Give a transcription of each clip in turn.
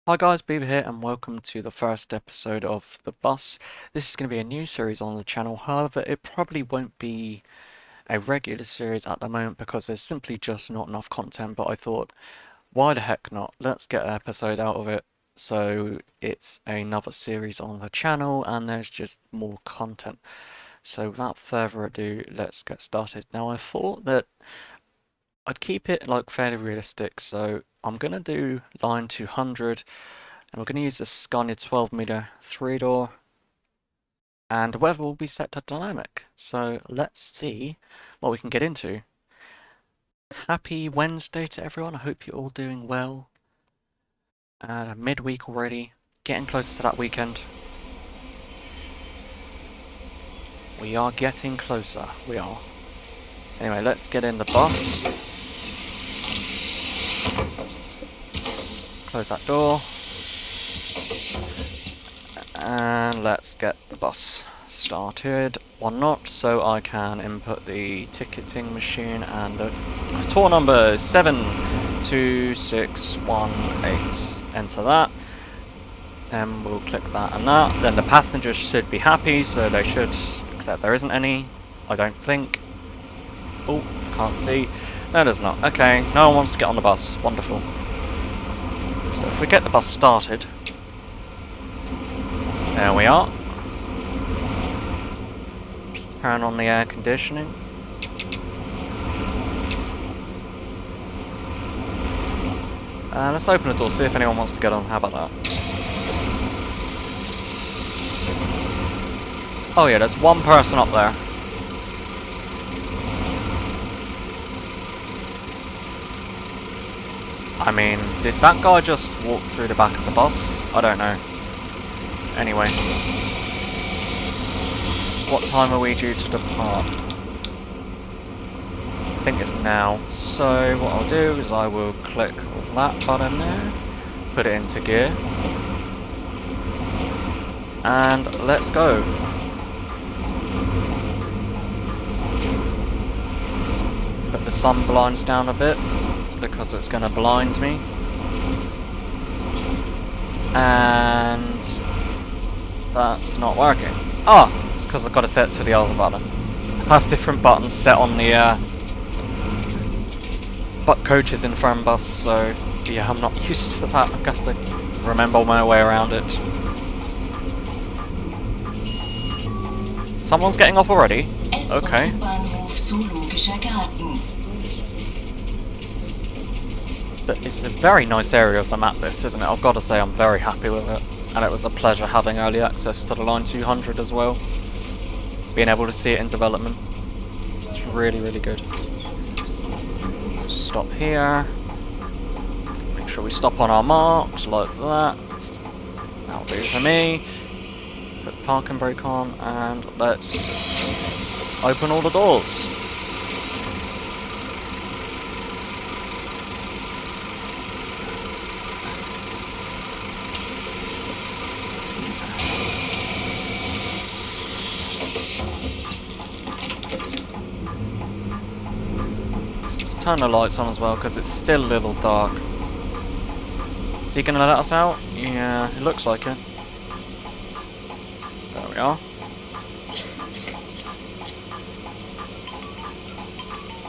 Hi guys, Beaver here and welcome to the first episode of The Bus. This is going to be a new series on the channel, however it probably won't be a regular series at the moment because there's simply just not enough content, but I thought, why the heck not? Let's get an episode out of it so it's another series on the channel and there's just more content. So without further ado, let's get started. Now I thought that I'd keep it like fairly realistic, so I'm going to do line 200. And we're going to use the Scania 12-meter 3-door, and the weather will be set to dynamic. So let's see what we can get into. Happy Wednesday to everyone. I hope you're all doing well. Midweek already, getting closer to that weekend. We are getting closer. We are. Anyway, let's get in the bus. Close that door. And let's get the bus started. One not, so I can input the ticketing machine and the tour number is 72618. Enter that. And we'll click that and that. Then the passengers should be happy, so they should, except there isn't any, I don't think. Oh, can't see. No, there's not. Okay, no one wants to get on the bus. Wonderful. So if we get the bus started. There we are. Turn on the air conditioning. Let's open the door, see if anyone wants to get on. How about that? Oh yeah, there's one person up there. I mean, did that guy just walk through the back of the bus? I don't know. Anyway. What time are we due to depart? I think it's now. So what I'll do is I will click that button there, put it into gear, and let's go. Put the sun blinds down a bit because it's going to blind me. And that's not working. Ah, it's because I've got to set it to the other button. I have different buttons set on the coaches in front bus, so yeah, I'm not used to that. I have to remember my way around it. Someone's getting off already? Okay. But it's a very nice area of the map, this, isn't it? I've got to say I'm very happy with it. And it was a pleasure having early access to the Line 200 as well. Being able to see it in development. It's really, really good. Stop here. Make sure we stop on our marks, like that. That'll do for me. Put parking brake on, and let's open all the doors. Turn the lights on as well because it's still a little dark. Is he going to let us out? Yeah, it looks like it. There we are.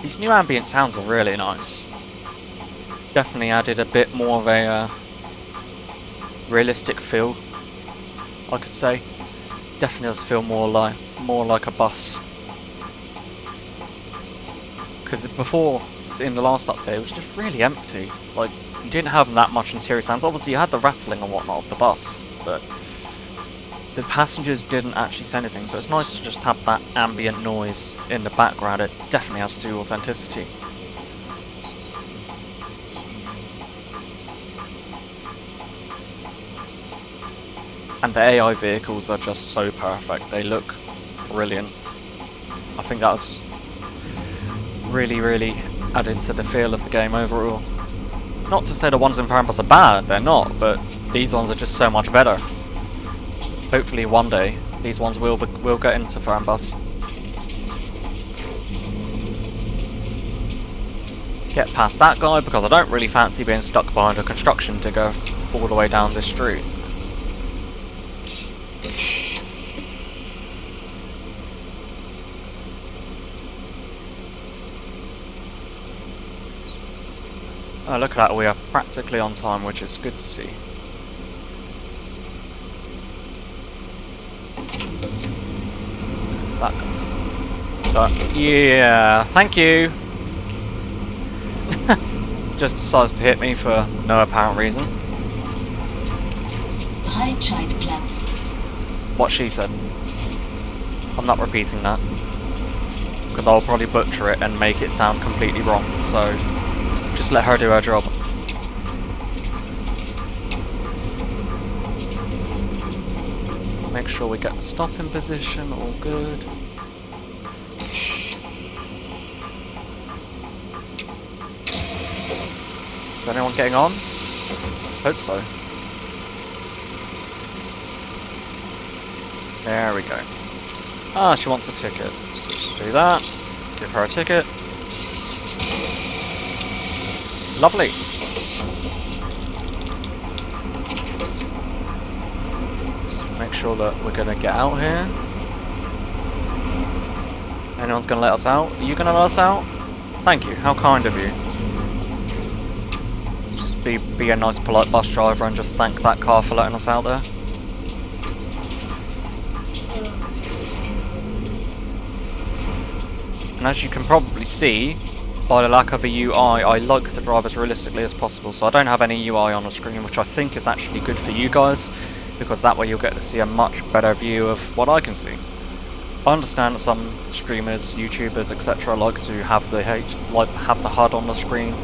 These new ambient sounds are really nice. Definitely added a bit more of a realistic feel, I could say. Definitely does feel more like a bus. Because before, in the last update, it was just really empty. Like, you didn't have that much interior sounds. Obviously, you had the rattling and whatnot of the bus, but the passengers didn't actually say anything. So it's nice to just have that ambient noise in the background. It definitely adds to authenticity. And the AI vehicles are just so perfect. They look brilliant. I think that's really, really added to the feel of the game overall. Not to say the ones in Fernbus are bad, they're not, but these ones are just so much better. Hopefully one day these ones will get into Fernbus. get past that guy because I don't really fancy being stuck behind a construction digger all the way down this street. Oh, look at that, we are practically on time, which is good to see. Is that... yeah, thank you! Just decides to hit me for no apparent reason. What she said. I'm not repeating that. Because I'll probably butcher it and make it sound completely wrong, so... just let her do her job. Make sure we get the stop in position, all good. Is anyone getting on? Hope so. There we go. Ah, she wants a ticket. So let's do that. Give her a ticket. Lovely. Let's make sure that we're going to get out here. Anyone's going to let us out? Are you going to let us out? Thank you. How kind of you. Just be a nice, polite bus driver and just thank that car for letting us out there. And as you can probably see, by the lack of a UI, I like to drive as realistically as possible, so I don't have any UI on the screen, which I think is actually good for you guys, because that way you'll get to see a much better view of what I can see. I understand that some streamers, YouTubers, etc. like to have the HUD on the screen.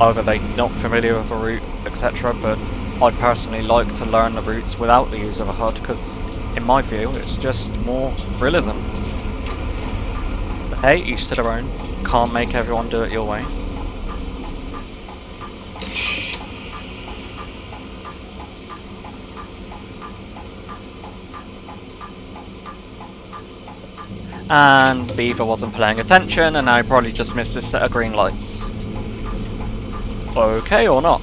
Either they're not familiar with the route, etc. But I personally like to learn the routes without the use of a HUD, because in my view it's just more realism. But hey, each to their own. Can't make everyone do it your way. And Beaver wasn't paying attention, and now he probably just missed this set of green lights. Okay or not?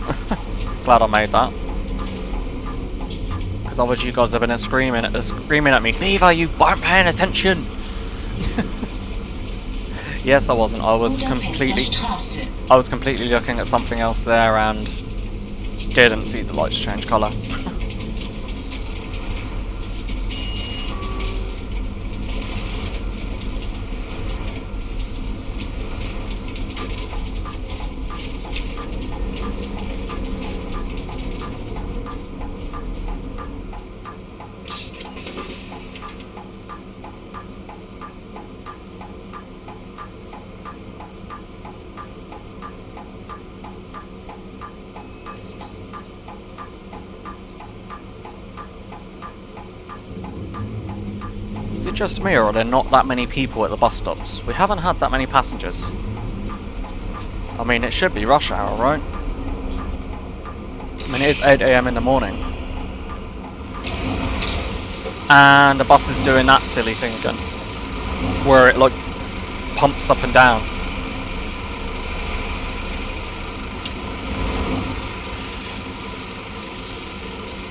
Glad I made that. Because obviously you guys have been screaming at me, Beaver, you weren't paying attention! Yes, I wasn't. I was completely looking at something else there and didn't see the lights change colour. Is it just me, or are there not that many people at the bus stops? We haven't had that many passengers. I mean, it should be rush hour, right? I mean, it is 8 AM in the morning. And the bus is doing that silly thing again, where it, like, pumps up and down.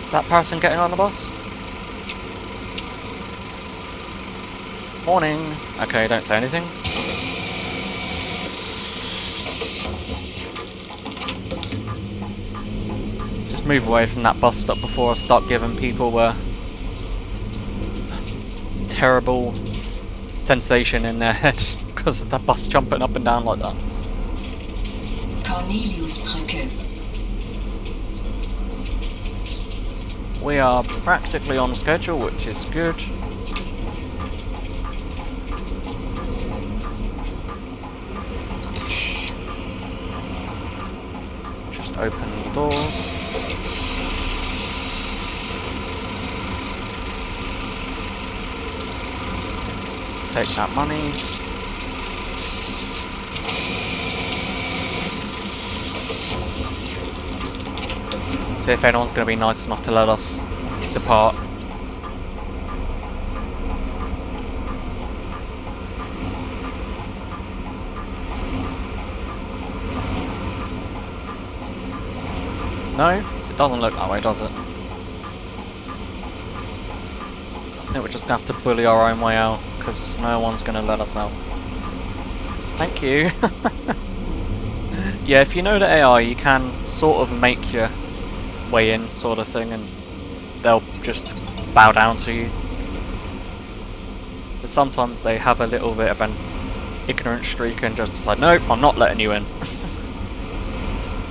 Is that person getting on the bus? Morning. Okay, don't say anything. Just move away from that bus stop before I start giving people a terrible sensation in their head because of the bus jumping up and down like that. We are practically on schedule, which is good. Open the doors. Take that money. See if anyone's going to be nice enough to let us depart. No? It doesn't look that way, does it? I think we're just gonna have to bully our own way out, because no one's gonna let us out. Thank you! Yeah, if you know the AI, you can sort of make your way in, sort of thing, and they'll just bow down to you. But sometimes they have a little bit of an ignorant streak and just decide, nope, I'm not letting you in.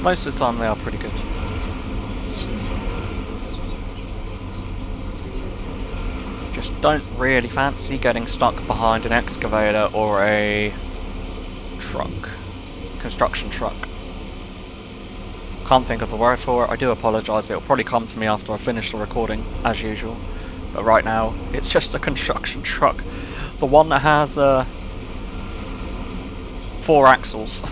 Most of the time they are pretty good. Just don't really fancy getting stuck behind an excavator or a truck. Construction truck. Can't think of a word for it. I do apologise. It'll probably come to me after I finish the recording, as usual. But right now, it's just a construction truck. The one that has 4 axles.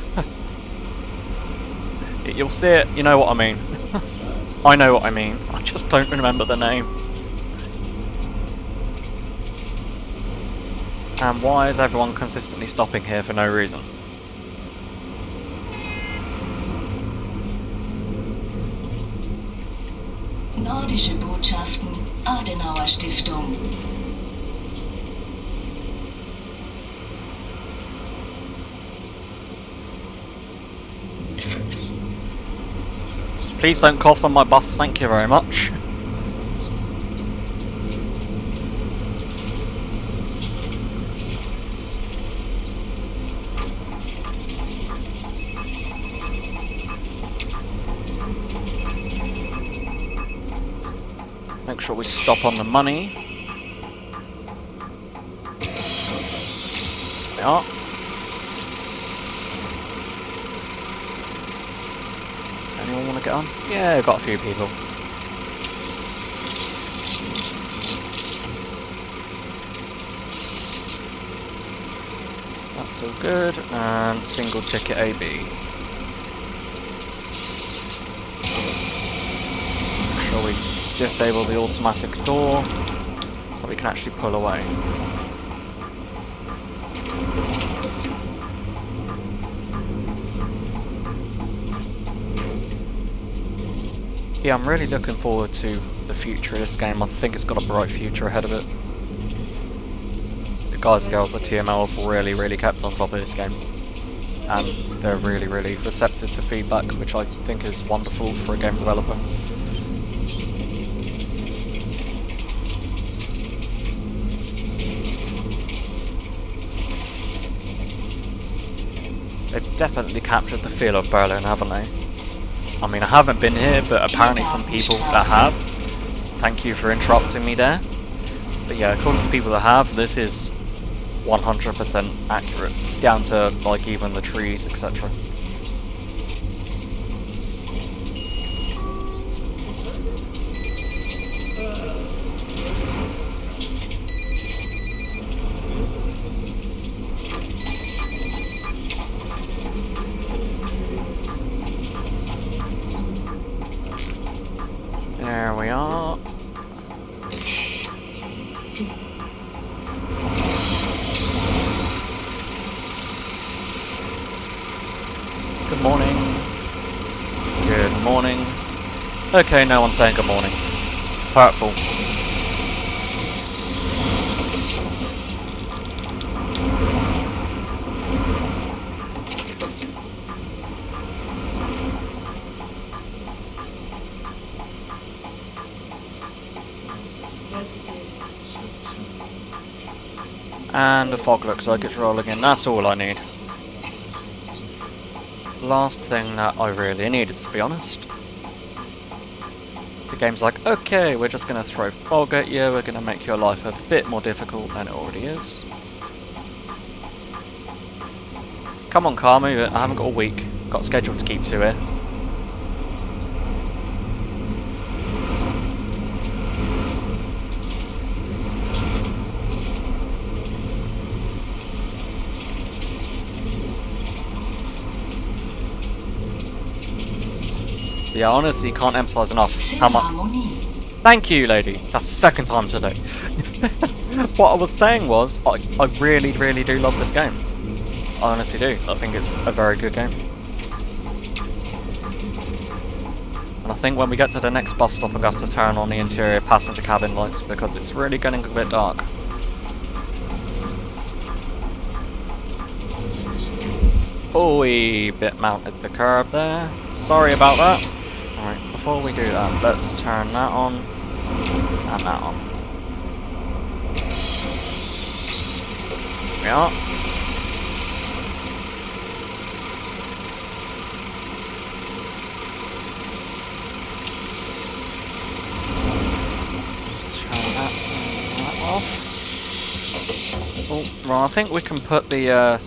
You'll see it, you know what I mean. I know what I mean. I just don't remember the name. And why is everyone consistently stopping here for no reason? Nordische Botschaften, Adenauer Stiftung. Please don't cough on my bus, thank you very much. Make sure we stop on the money. There we are. Does anyone want to get on? Yeah, I've got a few people. That's all good. And single ticket AB. Make sure we disable the automatic door so we can actually pull away. Yeah, I'm really looking forward to the future of this game. I think it's got a bright future ahead of it. The guys and girls at TML have really kept on top of this game. And they're really receptive to feedback, which I think is wonderful for a game developer. They've definitely captured the feel of Berlin, haven't they? I mean, I haven't been here, but apparently from people that have. Thank you for interrupting me there. But yeah, according to people that have, this is 100% accurate. Down to, like, even the trees, etc. There we are. Good morning. Good morning. Okay, no one's saying good morning. Hurtful. And the fog looks like it's rolling in. That's all I need. Last thing that I really needed, to be honest. The game's like, okay, we're just going to throw fog at you, we're going to make your life a bit more difficult than it already is. Come on, car, move it. I haven't got a week. Got a schedule to keep to here. Yeah, honestly, can't emphasize enough how much. Thank you, lady. That's the second time today. What I was saying was, I really do love this game. I honestly do. I think it's a very good game. And And I think when we get to the next bus stop, I'm going to have to turn on the interior passenger cabin lights because it's really getting a bit dark. Oh, we bit mounted the curb there. Sorry about that. Alright, before we do that, let's turn that on and that on. There we are. Turn that off. Oh, well, I think we can put the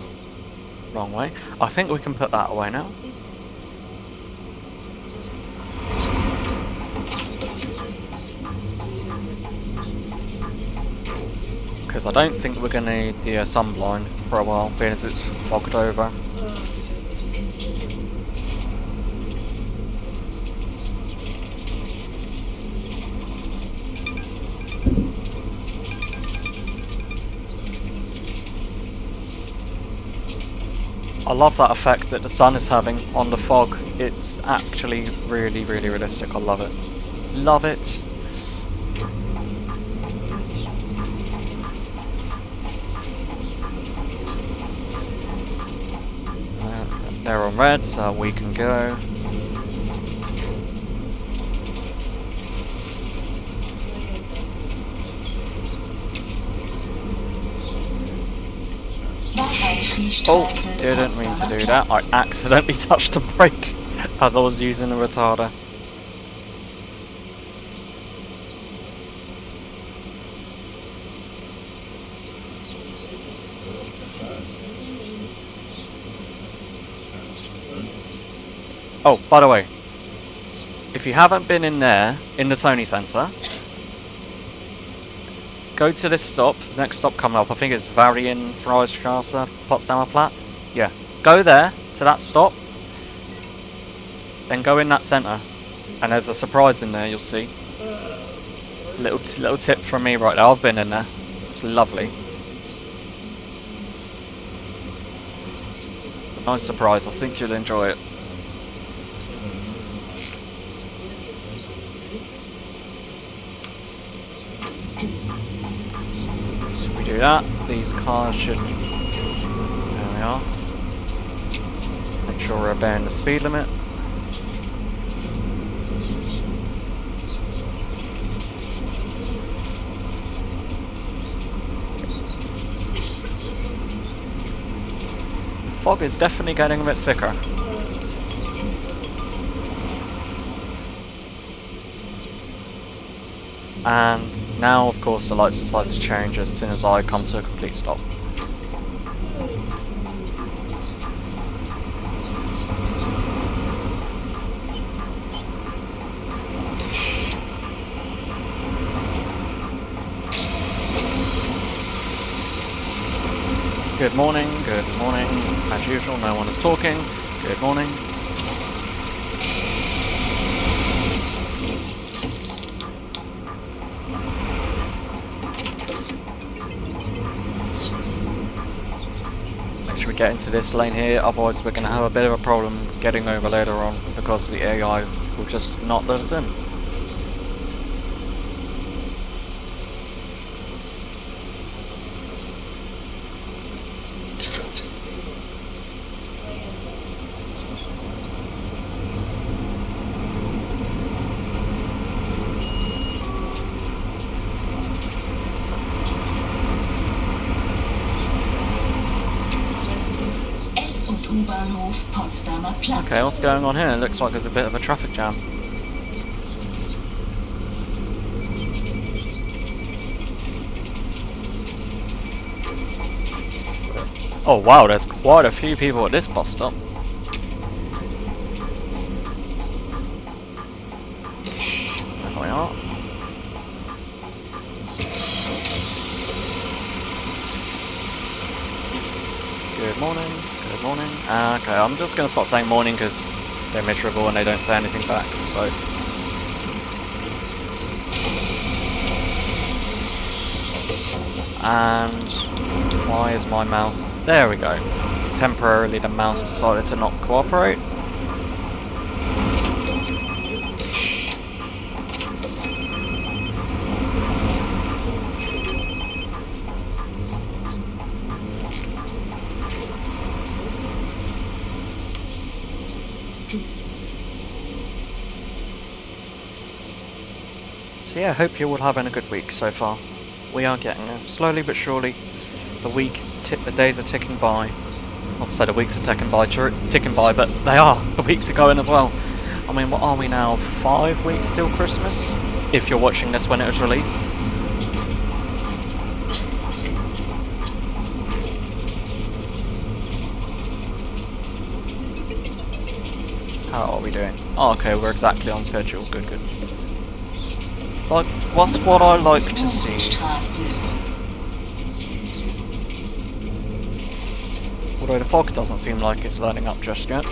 wrong way. I think we can put that away now. Because I don't think we're going to need the sunblind for a while, being as it's fogged over. I love that effect that the sun is having on the fog. It's actually really, really realistic. I love it. Love it. They're on red, so we can go. Oh, didn't mean to do that. I accidentally touched the brake as I was using the retarder. Oh, by the way, if you haven't been in there, in the Sony Centre, go to this stop, next stop coming up, I think it's Varian Freistrasse, Potsdamer Platz. Yeah, go there, to that stop, then go in that centre, and there's a surprise in there, you'll see. Little tip from me right there, I've been in there, it's lovely. Nice surprise, I think you'll enjoy it. Do that. These cars should. There we are. Make sure we're obeying the speed limit. The fog is definitely getting a bit thicker. And now, of course, the lights decide to change as soon as I come to a complete stop. Good morning, good morning. As usual, no one is talking. Good morning. Get into this lane here, otherwise we're going to have a bit of a problem getting over later on because the AI will just not let us in. Okay, what's going on here? It looks like there's a bit of a traffic jam. Oh wow, there's quite a few people at this bus stop. There we are. Good morning. Good morning. Okay, I'm just going to stop saying morning because they're miserable and they don't say anything back, so... And... why is my mouse... There we go. Temporarily the mouse decided to not cooperate. So yeah, hope you're all having a good week so far. We are getting there, slowly but surely. The days are ticking by. I said the weeks are ticking by, but they are. The weeks are going as well. I mean, what are we now? 5 weeks till Christmas? If you're watching this when it was released. How are we doing? Oh, okay, we're exactly on schedule. Good, good. Like, what's what I like to see? Although the fog doesn't seem like it's letting up just yet.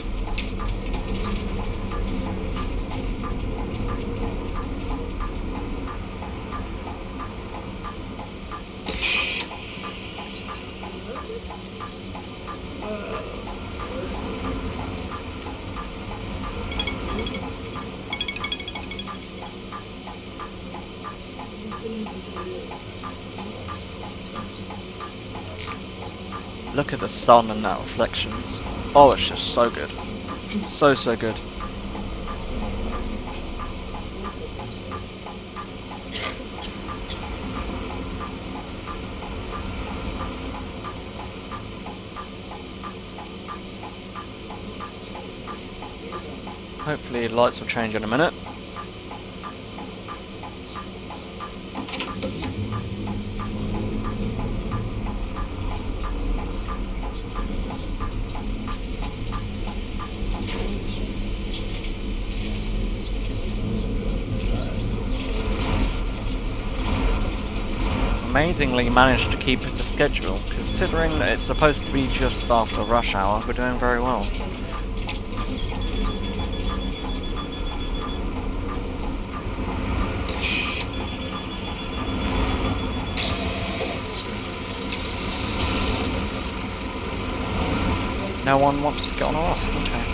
Look at the sun and that reflections. Oh, it's just so good. So, so good. Hopefully lights will change in a minute. Amazingly managed to keep it to schedule, considering that it's supposed to be just after rush hour. We're doing very well. No one wants to get on or off. Okay.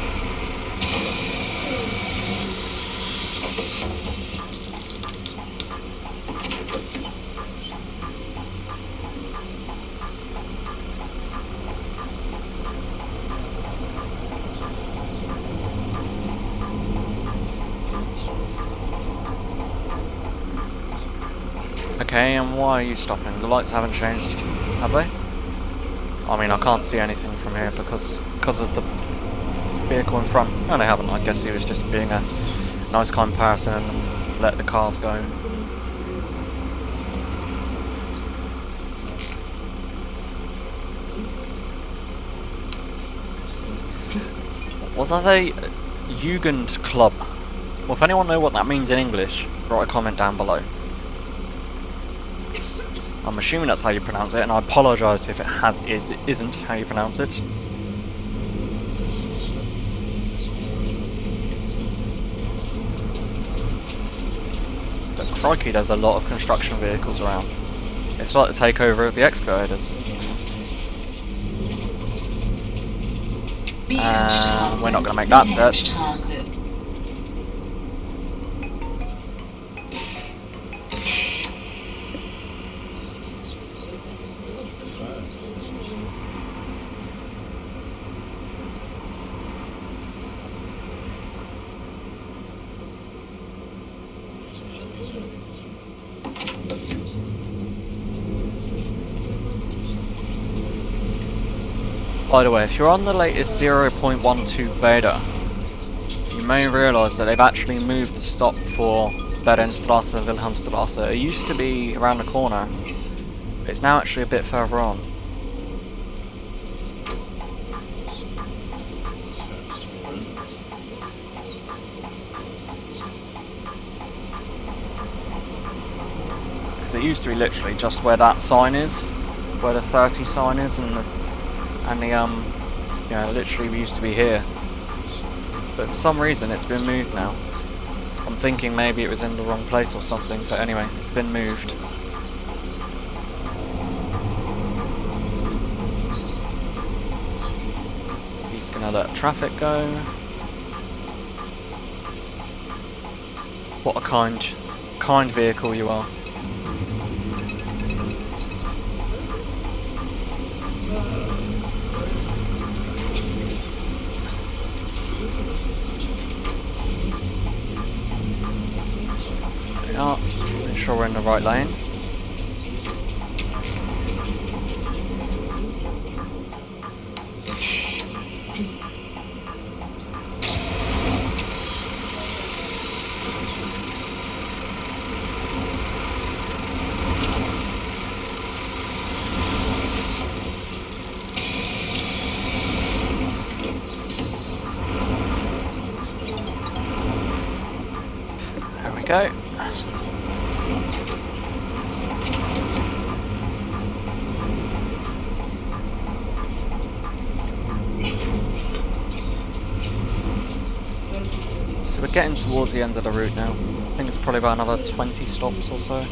Okay, and why are you stopping? The lights haven't changed, have they? I mean, I can't see anything from here because of the vehicle in front. No, they haven't. I guess he was just being a nice, kind person and let the cars go. Was that a Jugend Club? Well, if anyone knows what that means in English, write a comment down below. I'm assuming that's how you pronounce it, and I apologise if it isn't how you pronounce it. But crikey, there's a lot of construction vehicles around. It's like the takeover of the excavators. We're not going to make that set. By the way, if you're on the latest 0.12 beta, you may realise that they've actually moved the stop for Berenstrasse and Wilhelmstrasse. It used to be around the corner, but it's now actually a bit further on. Because it used to be literally just where that sign is, where the 30 sign is, and literally we used to be here, but for some reason it's been moved now. I'm thinking maybe it was in the wrong place or something, but anyway, it's been moved. He's gonna let traffic go. What a kind vehicle you are. Make sure we're in the right lane. There we go. So we're getting towards the end of the route now. I think it's probably about another 20 stops or so.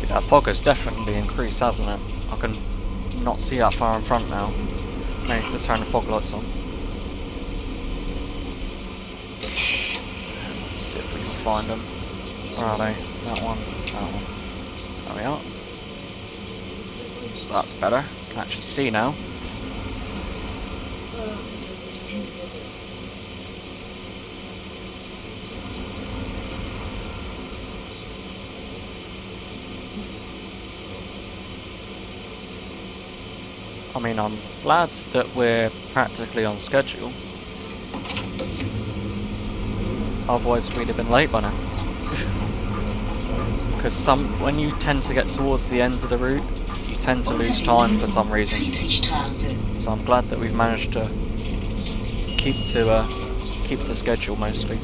That fog has definitely increased, hasn't it? I can not see that far in front now. I need to turn the fog lights on. Let's see if we can find them. Where are they? That one, that one. There we are. That's better. I can actually see now. I mean, I'm glad that we're practically on schedule. Otherwise we'd have been late by now. Because when you tend to get towards the end of the route, you tend to lose time for some reason. So I'm glad that we've managed to keep to schedule mostly.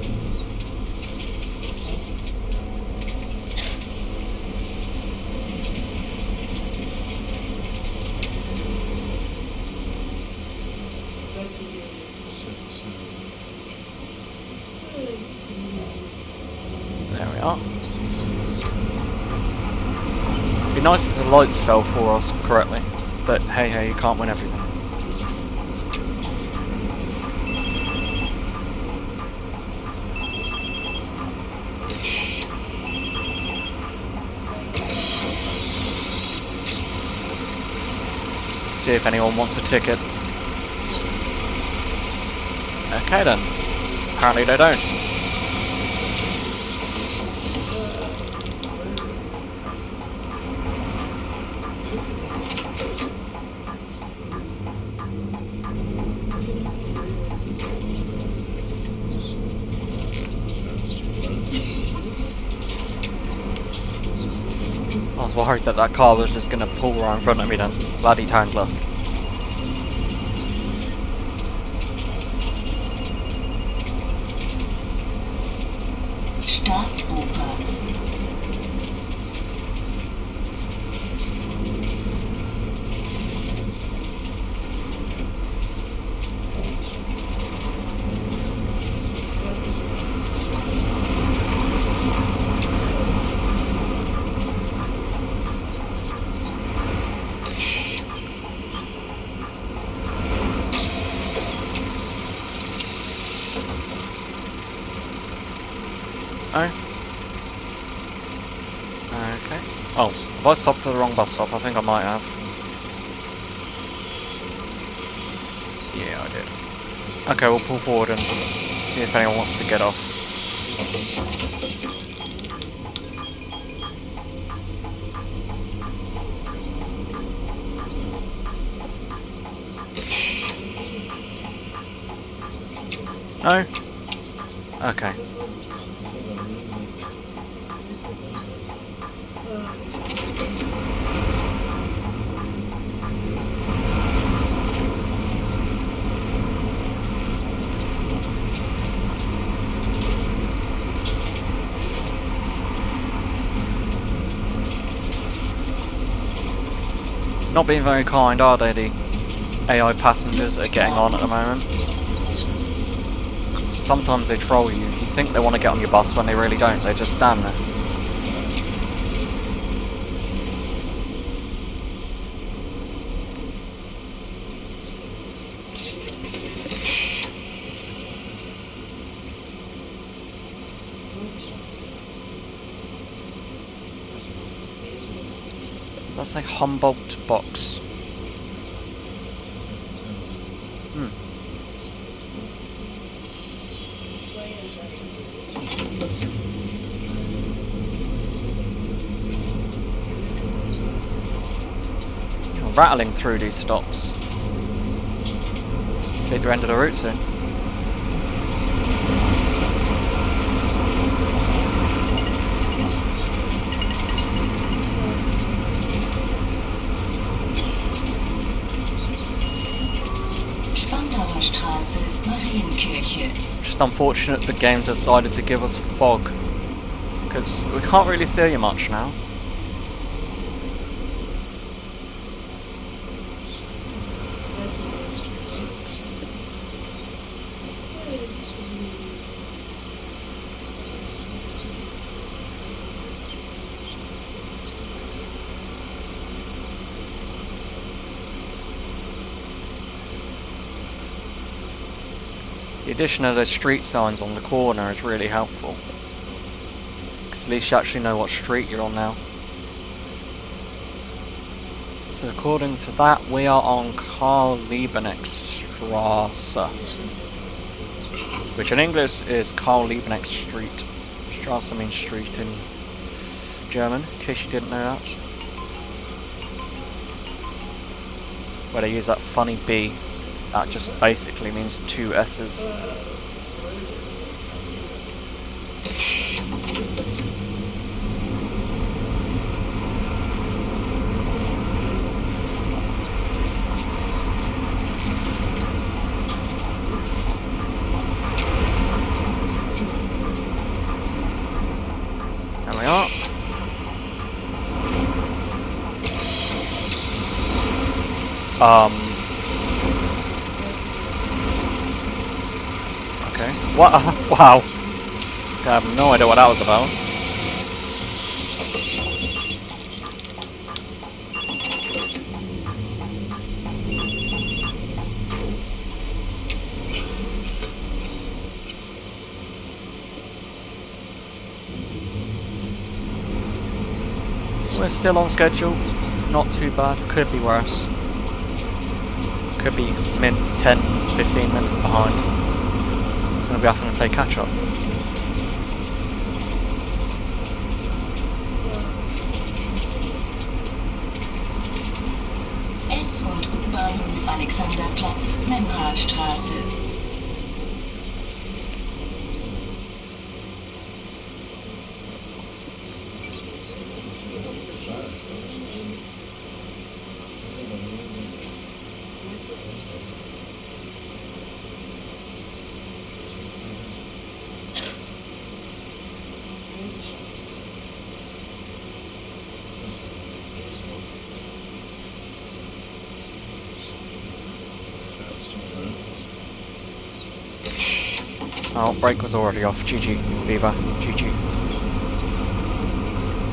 There we are. It'd be nice if the lights fell for us correctly, but hey, you can't win everything. See if anyone wants a ticket. Okay then. Apparently they don't. I was worried that that car was just going to pull right in front of me then. Glad he turned left. Staatsoper. Oh. Okay. Oh, have I stopped at the wrong bus stop? I think I might have. Yeah, I did. Okay, we'll pull forward and see if anyone wants to get off. No? Okay. Not being very kind, are they, the AI passengers that are getting on at the moment? Sometimes they troll you. You think they want to get on your bus when they really don't. They just stand there. Does that say Humboldt box? Hmm. You're rattling through these stops. Hit your end of the route soon. Straße, Marienkirche. Just unfortunate the game decided to give us fog, because we can't really see you much now. The addition of those street signs on the corner is really helpful, because at least you actually know what street you're on now. So according to that, we are on Karl-Liebknecht-Straße, which in English is Karl-Liebknecht Street. Straße means street in German, in case you didn't know that. Where they use that funny B. That just basically means two S's. There we are. Okay. What? Wow. I have no idea what that was about. We're still on schedule. Not too bad. Could be worse. Could be 10, 15 minutes behind. Gonna be having to play catch up. S- und U-Bahnhof Alexanderplatz, Memhardstraße. Oh, brake was already off. GG, Viva. GG.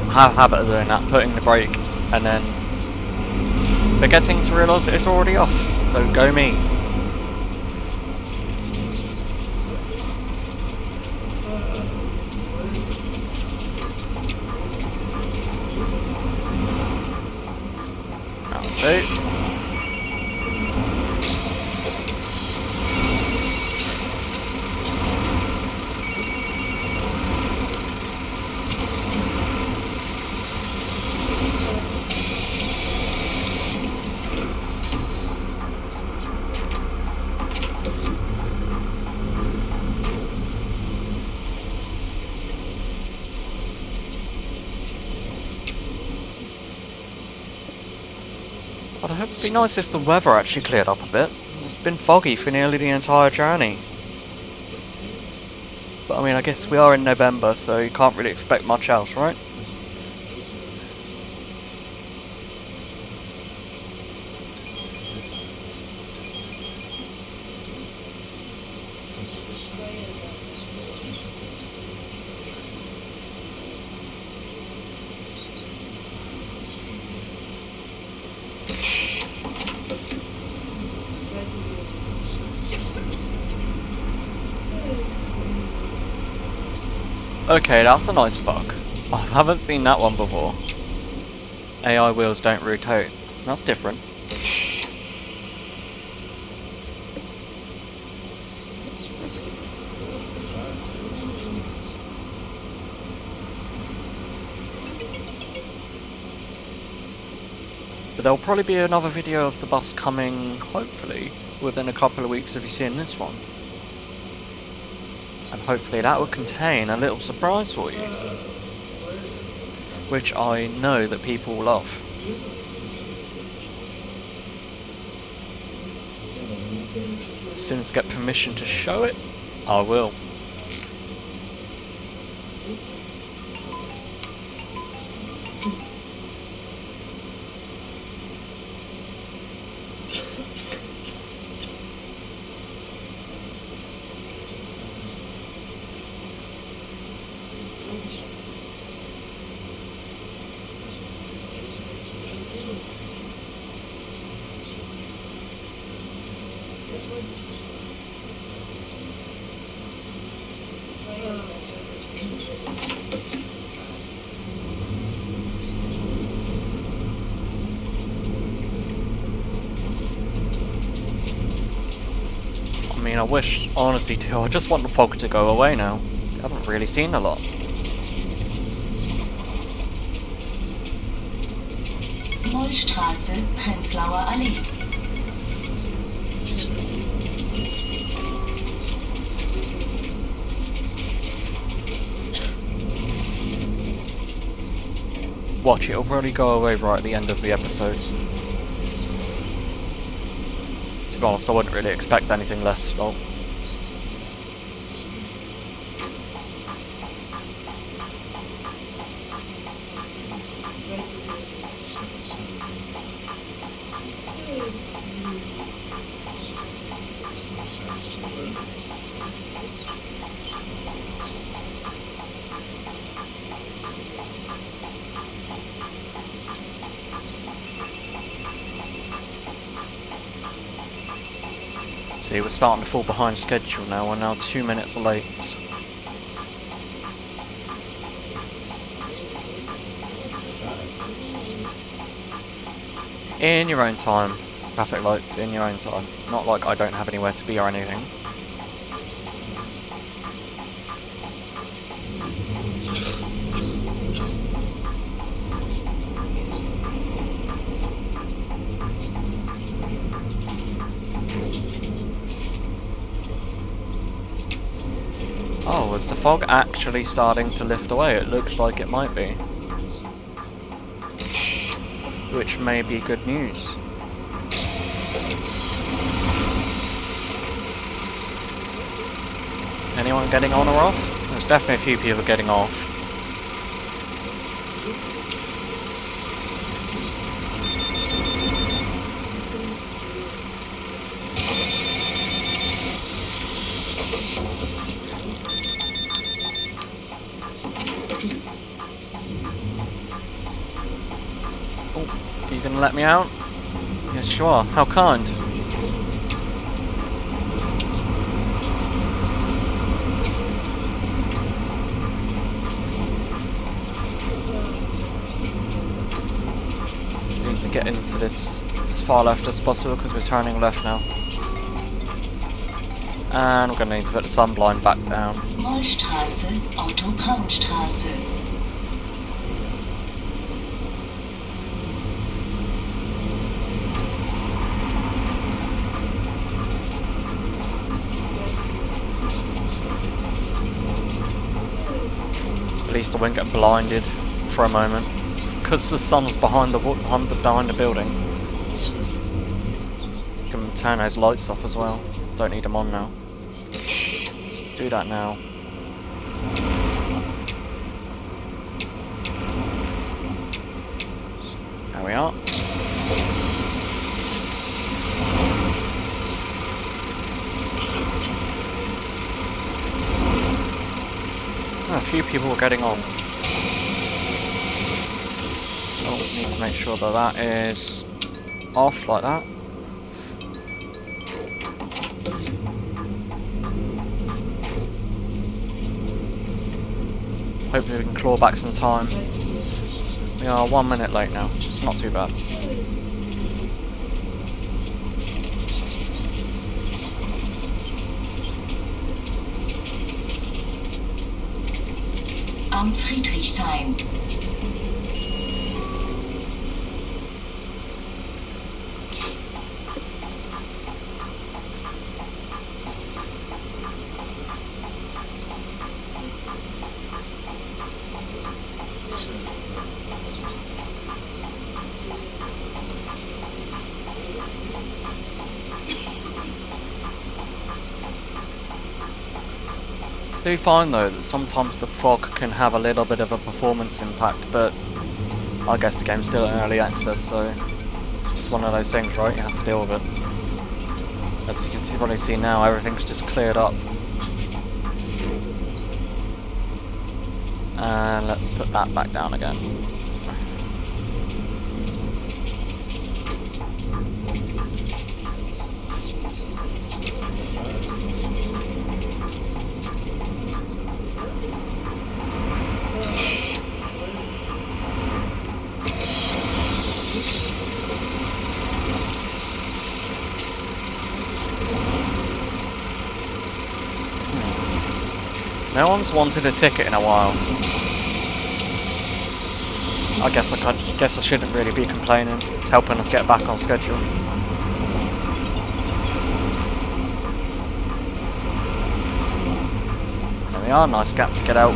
I have a habit of doing that, putting the brake and then forgetting to realise that it's already off. So go me. That'll do. But it'd be nice if the weather actually cleared up a bit. It's been foggy for nearly the entire journey. But I mean, I guess we are in November, so you can't really expect much else, right? Okay, that's a nice bug. I haven't seen that one before. AI wheels don't rotate. That's different. But there'll probably be another video of the bus coming, hopefully, within a couple of weeks of you seeing this one. And hopefully that will contain a little surprise for you. Which I know that people love. As soon as I get permission to show it, I will. I mean, I wish, honestly, too, I just want the fog to go away now. I haven't really seen a lot. Mollstraße, Prenzlauer Allee. Watch, it'll probably go away right at the end of the episode. To be honest, I wouldn't really expect anything less. Well, see, we're starting to fall behind schedule now. We're now 2 minutes late. In your own time. Traffic lights, in your own time. Not like I don't have anywhere to be or anything. Oh, is the fog actually starting to lift away? It looks like it might be. Which may be good news. Anyone getting on or off? There's definitely a few people getting off. Oh, are you gonna let me out? Yes, you are. How kind. Need to get into this as far left as possible because we're turning left now. And we're going to need to put the sunblind back down. Mollstraße, Otto Braunstraße. At least I won't get blinded for a moment because the sun's behind the building. You can turn those lights off as well. Don't need them on now. Just do that now. There we are. a few people getting on. Oh, need to make sure that that is off like that. Hopefully we can claw back some time. We are 1 minute late now. It's not too bad. Am Friedrichshain. I do find though that sometimes the fog can have a little bit of a performance impact, but I guess the game's still in early access, so it's just one of those things, right? You have to deal with it. As you can probably see now, everything's just cleared up. And let's put that back down again. No one's wanted a ticket in a while. I guess I shouldn't really be complaining. It's helping us get back on schedule. There we are, nice gap to get out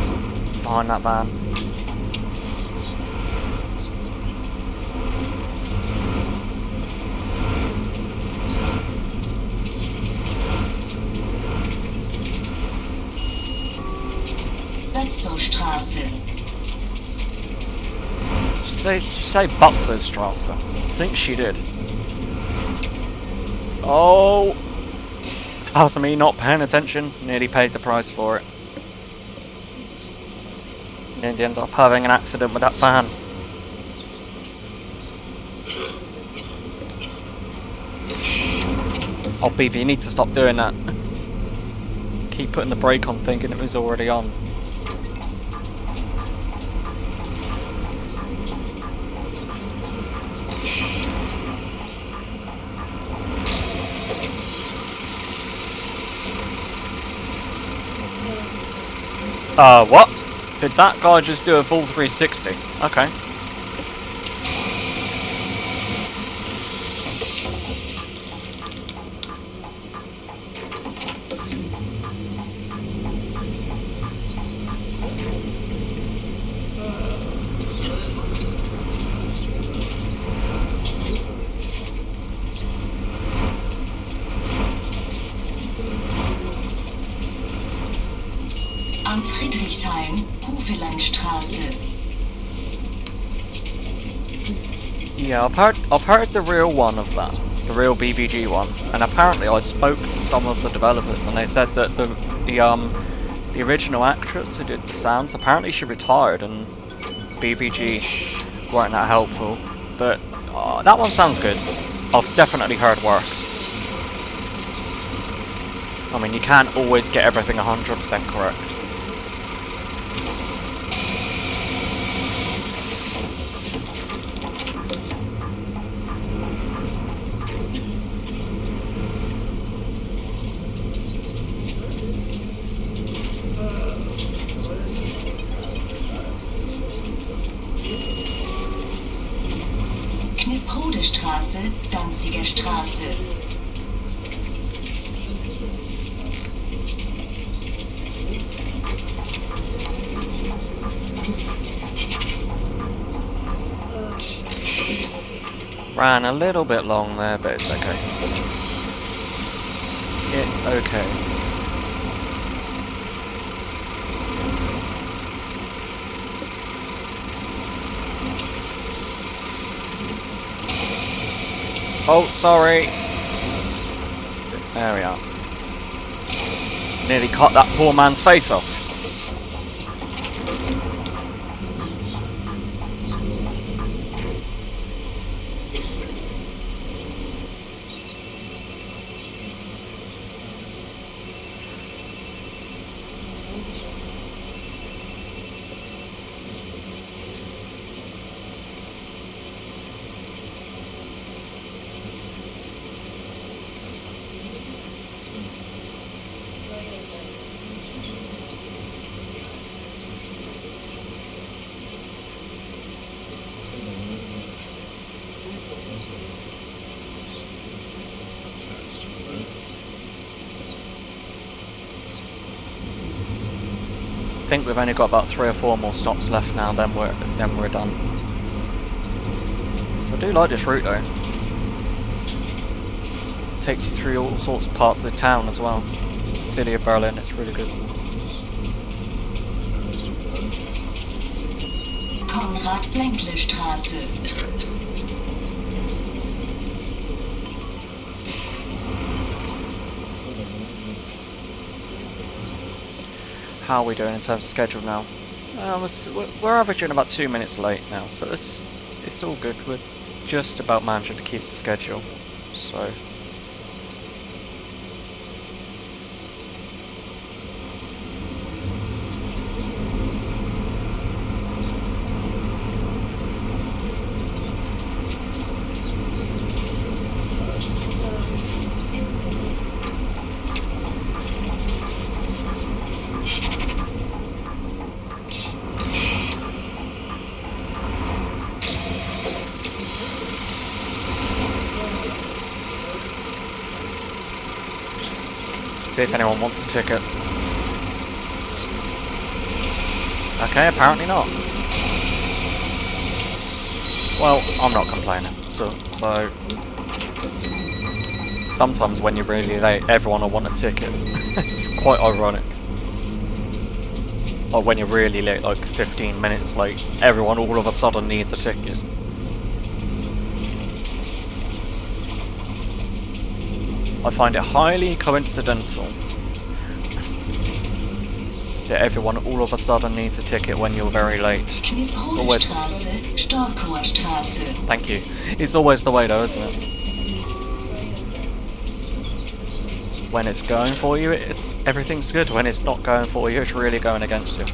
behind that van. Bötzowstraße. Did she say Butzerstrasse? I think she did. Oh! That was me not paying attention. Nearly paid the price for it. Nearly ended up having an accident with that van. Oh, Beaver, you need to stop doing that. Keep putting the brake on thinking it was already on. What? Did that guy just do a full 360? Okay. Am Friedrichshain, Hufelandstraße. Yeah, I've heard the real one of that, the real BBG one, and apparently I spoke to some of the developers and they said that the original actress who did the sounds, apparently she retired and BBG weren't that helpful, but that one sounds good. I've definitely heard worse. I mean, you can't always get everything 100% correct. Knipprodestraße, Danziger Straße. Ran a little bit long there, but it's okay. It's okay. Oh, sorry. There we are. Nearly cut that poor man's face off. think we've only got about 3 or 4 more stops left now, then we're done. I do like this route though. Takes you through all sorts of parts of the town as well. The city of Berlin, it's really good. Konrad-Blenkle-Straße. How are we doing in terms of schedule now? We're averaging about 2 minutes late now, so it's all good. We're just about managing to keep the schedule, so. See if anyone wants a ticket. Okay, apparently not. Well, I'm not complaining. So sometimes when you're really late, everyone will want a ticket. It's quite ironic. Like when you're really late, like 15 minutes late, everyone all of a sudden needs a ticket. I find it highly coincidental that everyone all of a sudden needs a ticket when you're very late. It's always... Thank you. It's always the way though, isn't it? When it's going for you, everything's good. When it's not going for you, it's really going against you.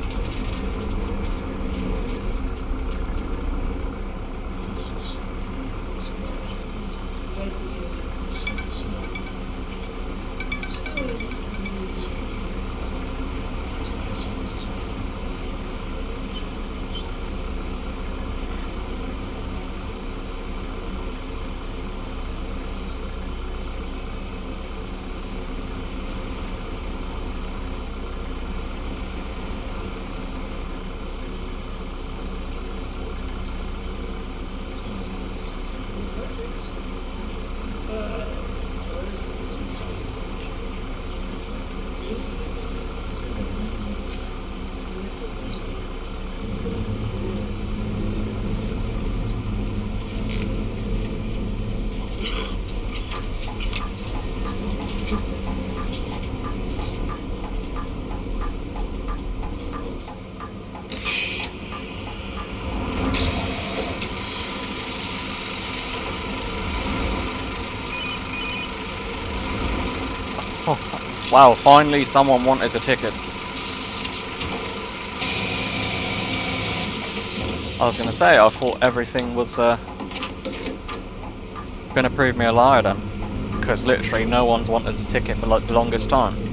Wow, finally someone wanted the ticket. I was gonna say, I thought everything was gonna prove me a liar then. Because literally no one's wanted a ticket for like the longest time.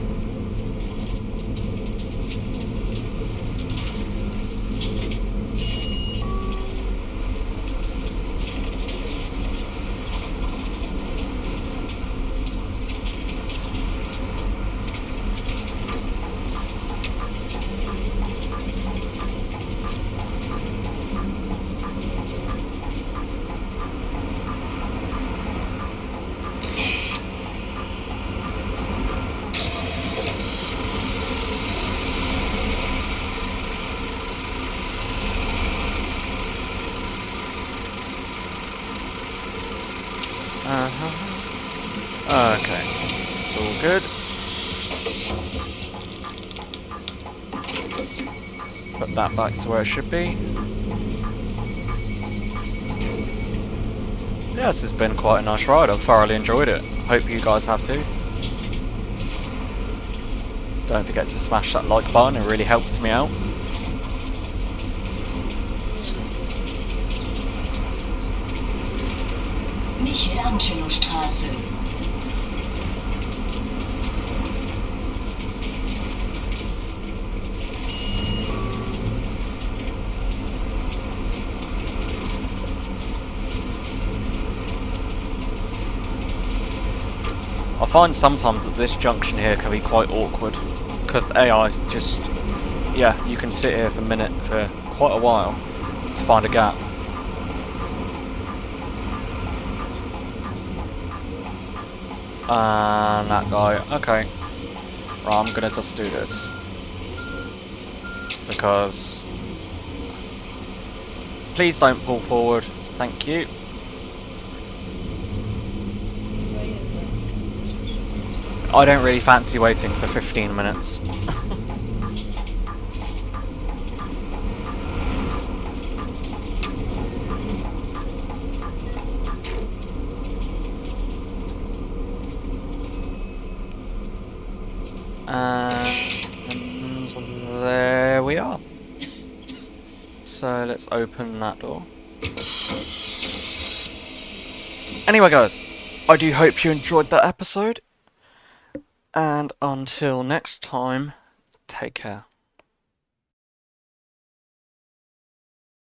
Okay, it's all good. Let's put that back to where it should be. Yeah, this has been quite a nice ride. I've thoroughly enjoyed it. Hope you guys have too. Don't forget to smash that like button, it really helps me out. Michelangelo-Straße. I find sometimes that this junction here can be quite awkward because the AI is just yeah, you can sit here for a minute for quite a while to find a gap. And that guy, okay. Right, I'm gonna just do this. Because... Please don't pull forward, thank you. I don't really fancy waiting for 15 minutes. And there we are. So let's open that door. Anyway guys, I do hope you enjoyed that episode. And until next time, take care.